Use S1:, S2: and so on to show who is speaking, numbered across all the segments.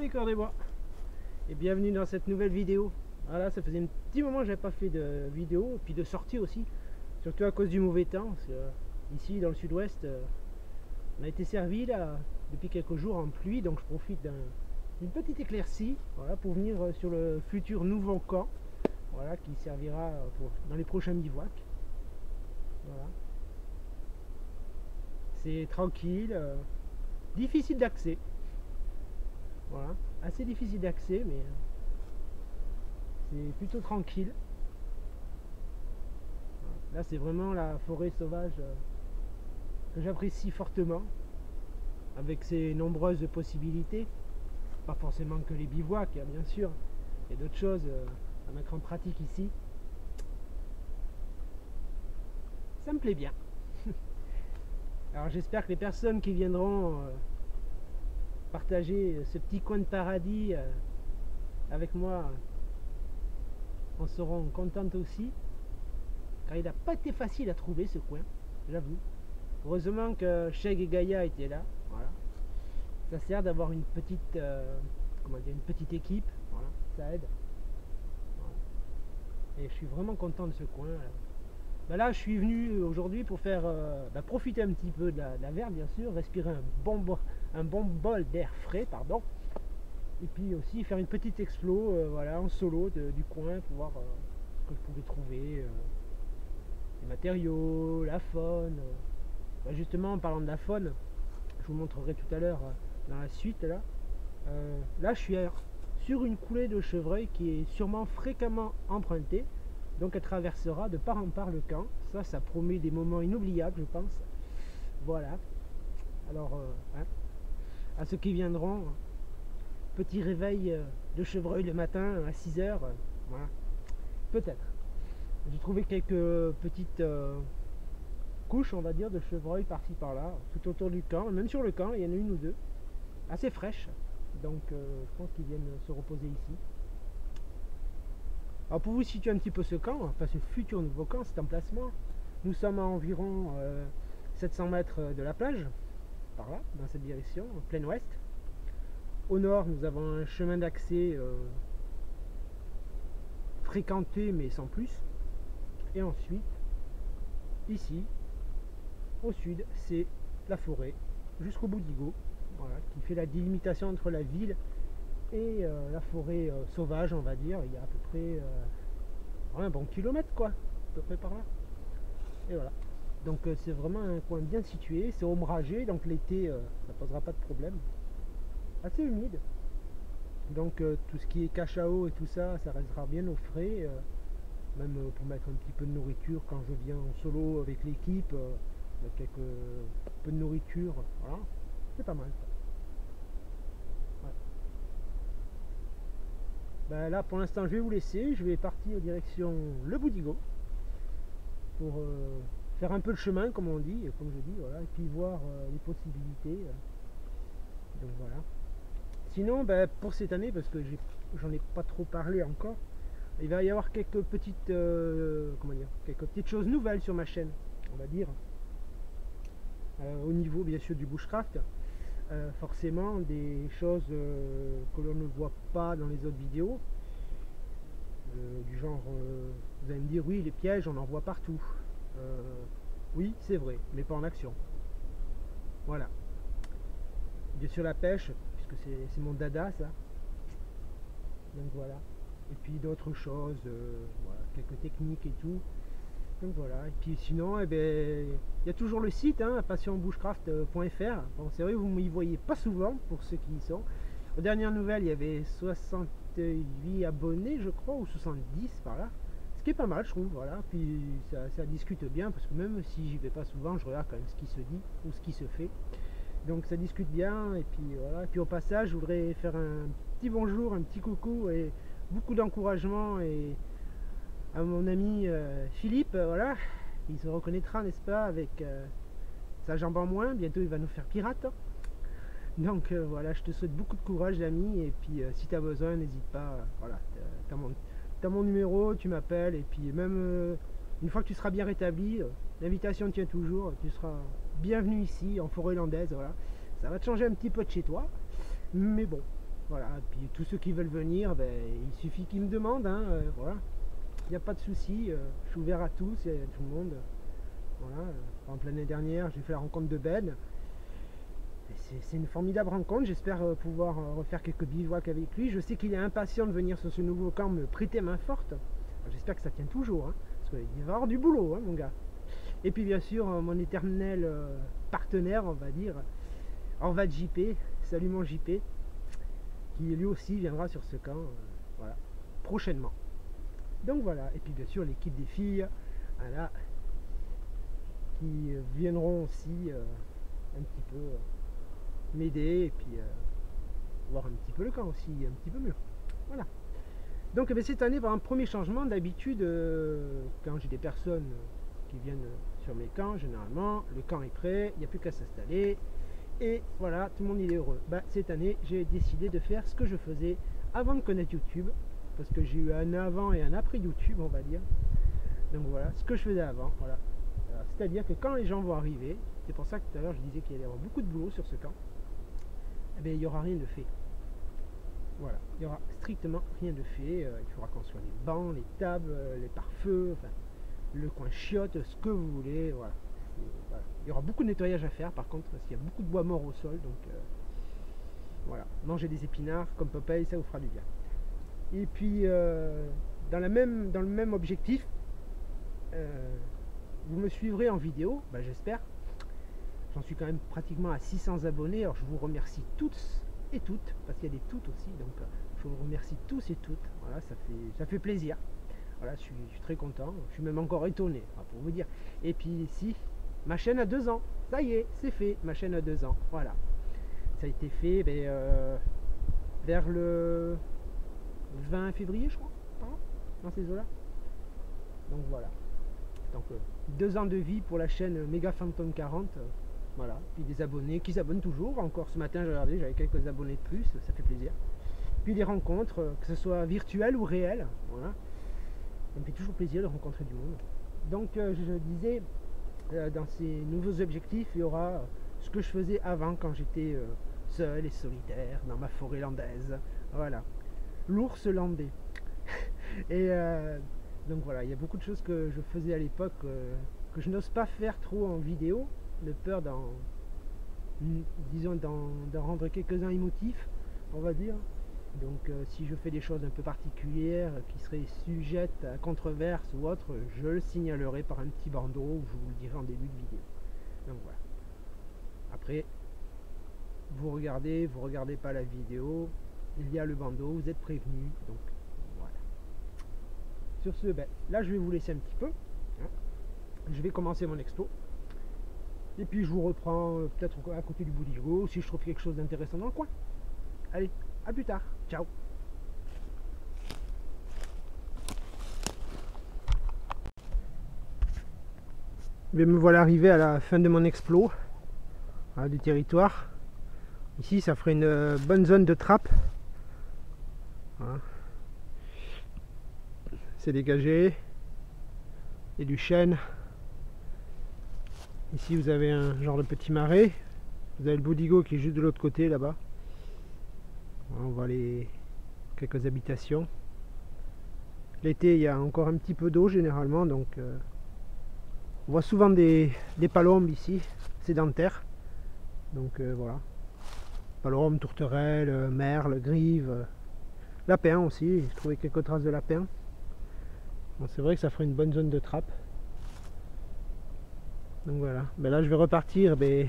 S1: Salut Cœur des Bois et bienvenue dans cette nouvelle vidéo. Voilà, ça faisait un petit moment que j'avais pas fait de vidéo et puis de sortie aussi, surtout à cause du mauvais temps. Parce que, ici dans le sud-ouest, on a été servi là depuis quelques jours en pluie, donc je profite d'une petite éclaircie, voilà, pour venir sur le futur nouveau camp, voilà, qui servira dans les prochains bivouacs. Voilà. C'est tranquille, difficile d'accès. Voilà, assez difficile d'accès, mais c'est plutôt tranquille. Voilà. Là, c'est vraiment la forêt sauvage que j'apprécie fortement, avec ses nombreuses possibilités. Pas forcément que les bivouacs, hein, bien sûr. Il y a d'autres choses à mettre en pratique ici. Ça me plaît bien. Alors j'espère que les personnes qui viendront partager ce petit coin de paradis avec moi en seront contentes aussi, car il n'a pas été facile à trouver ce coin, j'avoue. Heureusement que Cheg et Gaïa étaient là, voilà. Ça sert d'avoir une petite comment dire, une petite équipe, voilà, ça aide. Voilà. Et je suis vraiment content de ce coin là. Ben là je suis venu aujourd'hui pour faire profiter un petit peu de la verre, bien sûr, respirer un bon bol d'air frais, pardon, et puis aussi faire une petite explo voilà, en solo du coin pour voir ce que je pouvais trouver, les matériaux, la faune. Ben justement, en parlant de la faune, je vous montrerai tout à l'heure dans la suite là. Là je suis sur une coulée de chevreuil qui est sûrement fréquemment empruntée, donc elle traversera de part en part le camp. Ça promet des moments inoubliables, je pense. Voilà. Alors hein, à ceux qui viendront, petit réveil de chevreuil le matin à 6 h, voilà, peut-être. J'ai trouvé quelques petites couches, on va dire, de chevreuil par-ci par-là, tout autour du camp, même sur le camp, il y en a une ou deux, assez fraîches, donc je pense qu'ils viennent se reposer ici. Alors pour vous situer un petit peu ce camp, enfin ce futur nouveau camp, cet emplacement, nous sommes à environ 700 mètres de la plage, par là, dans cette direction, en plein ouest. Au nord, nous avons un chemin d'accès fréquenté mais sans plus. Et ensuite, ici, au sud, c'est la forêt, jusqu'au Boudigo, voilà, qui fait la délimitation entre la ville et la forêt sauvage, on va dire. Il y a à peu près un bon kilomètre, quoi, à peu près par là. Et voilà. Donc c'est vraiment un coin bien situé, c'est ombragé, donc l'été ça posera pas de problème. Assez humide, donc tout ce qui est cachao et tout ça, ça restera bien au frais, même pour mettre un petit peu de nourriture quand je viens en solo avec l'équipe, mettre quelques peu de nourriture, voilà, c'est pas mal ça. Ouais. Ben là pour l'instant je vais vous laisser, je vais partir direction le Boudigo pour faire un peu le chemin comme on dit, comme je dis, voilà, et puis voir les possibilités, donc voilà. Sinon, ben, pour cette année, parce que j'en ai pas trop parlé encore, il va y avoir quelques petites comment dire, quelques petites choses nouvelles sur ma chaîne, on va dire, au niveau bien sûr du bushcraft. Forcément des choses que l'on ne voit pas dans les autres vidéos, du genre vous allez me dire oui, les pièges on en voit partout, oui c'est vrai, mais pas en action. Voilà, bien sûr la pêche, c'est mon dada ça, donc voilà, et puis d'autres choses, voilà, quelques techniques et tout, donc voilà. Et puis sinon, eh ben, il y a toujours le site, hein, passionbushcraft.fr. Bon, c'est vrai, vous ne m'y voyez pas souvent pour ceux qui y sont. Aux dernières nouvelles, il y avait 68 abonnés, je crois, ou 70 par là, ce qui est pas mal, je trouve. Voilà, puis ça discute bien, parce que même si j'y vais pas souvent, je regarde quand même ce qui se dit ou ce qui se fait. Donc ça discute bien, et puis voilà. Et puis au passage, je voudrais faire un petit bonjour, un petit coucou et beaucoup d'encouragement et à mon ami Philippe, voilà, il se reconnaîtra, n'est-ce pas, avec sa jambe en moins. Bientôt il va nous faire pirate. Donc voilà, je te souhaite beaucoup de courage l'ami, et puis si tu as besoin, n'hésite pas, voilà, t'as mon numéro, tu m'appelles, et puis même une fois que tu seras bien rétabli, l'invitation tient toujours, tu seras bienvenu ici en forêt landaise, voilà. Ça va te changer un petit peu de chez toi, mais bon, Voilà, et puis tous ceux qui veulent venir, ben, il suffit qu'ils me demandent, hein, voilà. Il n'y a pas de souci, je suis ouvert à tous et à tout le monde. Voilà, par exemple l'année dernière, j'ai fait la rencontre de Ben. C'est une formidable rencontre, j'espère pouvoir refaire quelques bivouacs avec lui. Je sais qu'il est impatient de venir sur ce nouveau camp me prêter main forte. J'espère que ça tient toujours, hein, parce qu'il va avoir du boulot, hein, mon gars. Et puis bien sûr, mon éternel partenaire, on va dire, Orvad JP, salut mon JP, qui lui aussi viendra sur ce camp, voilà, prochainement. Donc voilà, et puis bien sûr l'équipe des filles, voilà, qui viendront aussi un petit peu m'aider et puis voir un petit peu le camp aussi, un petit peu mieux. Voilà. Donc cette année, par un premier changement, d'habitude, quand j'ai des personnes qui viennent sur mes camps, généralement, le camp est prêt, il n'y a plus qu'à s'installer, et voilà, tout le monde il est heureux. Cette année, j'ai décidé de faire ce que je faisais avant de connaître YouTube, parce que j'ai eu un avant et un après YouTube, on va dire. Donc voilà, ce que je faisais avant, voilà. C'est-à-dire que quand les gens vont arriver, c'est pour ça que tout à l'heure je disais qu'il allait y avoir beaucoup de boulot sur ce camp, eh bien, il n'y aura rien de fait. Voilà, il n'y aura strictement rien de fait. Il faudra qu'on soit les bancs, les tables, les pare-feux, enfin, le coin chiotte, ce que vous voulez. Voilà. Voilà. Il y aura beaucoup de nettoyage à faire par contre, parce qu'il y a beaucoup de bois mort au sol. Donc voilà, mangez des épinards comme Popeye, ça vous fera du bien. Et puis, dans le même objectif, vous me suivrez en vidéo, j'espère. J'en suis quand même pratiquement à 600 abonnés, alors je vous remercie tous et toutes, parce qu'il y a des toutes aussi, donc je vous remercie tous et toutes, voilà, ça fait plaisir, voilà, je suis très content, je suis même encore étonné, pour vous dire. Et puis ici, ma chaîne a 2 ans, ça y est, c'est fait, ma chaîne a 2 ans, voilà, ça a été fait vers le 20 février, je crois, dans ces eaux-là, donc voilà, donc 2 ans de vie pour la chaîne Mega Phantom 40. Voilà, puis des abonnés qui s'abonnent toujours. Encore ce matin, j'ai regardé, j'avais quelques abonnés de plus, ça fait plaisir. Puis des rencontres, que ce soit virtuelles ou réelles. Voilà. Ça me fait toujours plaisir de rencontrer du monde. Donc, je disais, dans ces nouveaux objectifs, il y aura ce que je faisais avant quand j'étais seul et solitaire dans ma forêt landaise. Voilà, l'ours landais. Et donc voilà, il y a beaucoup de choses que je faisais à l'époque que je n'ose pas faire trop en vidéo, de peur d'en rendre quelques-uns émotifs, on va dire. Donc si je fais des choses un peu particulières qui seraient sujettes à controverse ou autre, je le signalerai par un petit bandeau ou je vous le dirai en début de vidéo. Donc voilà. Après, vous regardez pas la vidéo, il y a le bandeau, vous êtes prévenus. Donc voilà. Sur ce, là je vais vous laisser un petit peu. Hein. Je vais commencer mon expo. Et puis je vous reprends peut-être à côté du Boudigo si je trouve quelque chose d'intéressant dans le coin. Allez, à plus tard. Ciao. Me voilà arrivé à la fin de mon explo du territoire. Ici ça ferait une bonne zone de trappe. Voilà. C'est dégagé. Et du chêne. Ici vous avez un genre de petit marais. Vous avez le Boudigo qui est juste de l'autre côté là-bas. On voit quelques habitations. L'été il y a encore un petit peu d'eau généralement, donc on voit souvent des palombes ici, sédentaires. Donc voilà. Palombes, tourterelles, merles, grives, lapins aussi, j'ai trouvé quelques traces de lapins. Bon, c'est vrai que ça ferait une bonne zone de trappe. Donc voilà, là je vais repartir, ouais.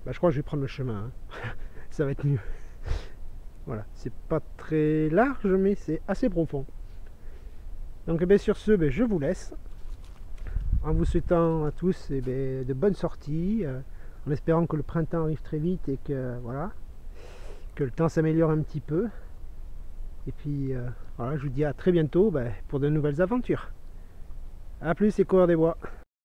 S1: Je crois que je vais prendre le chemin, hein. Ça va être mieux. Voilà, c'est pas très large, mais c'est assez profond. Donc sur ce, je vous laisse. En vous souhaitant à tous de bonnes sorties, en espérant que le printemps arrive très vite et que voilà, que le temps s'améliore un petit peu. Et puis voilà, je vous dis à très bientôt pour de nouvelles aventures. A plus, les coureurs des bois.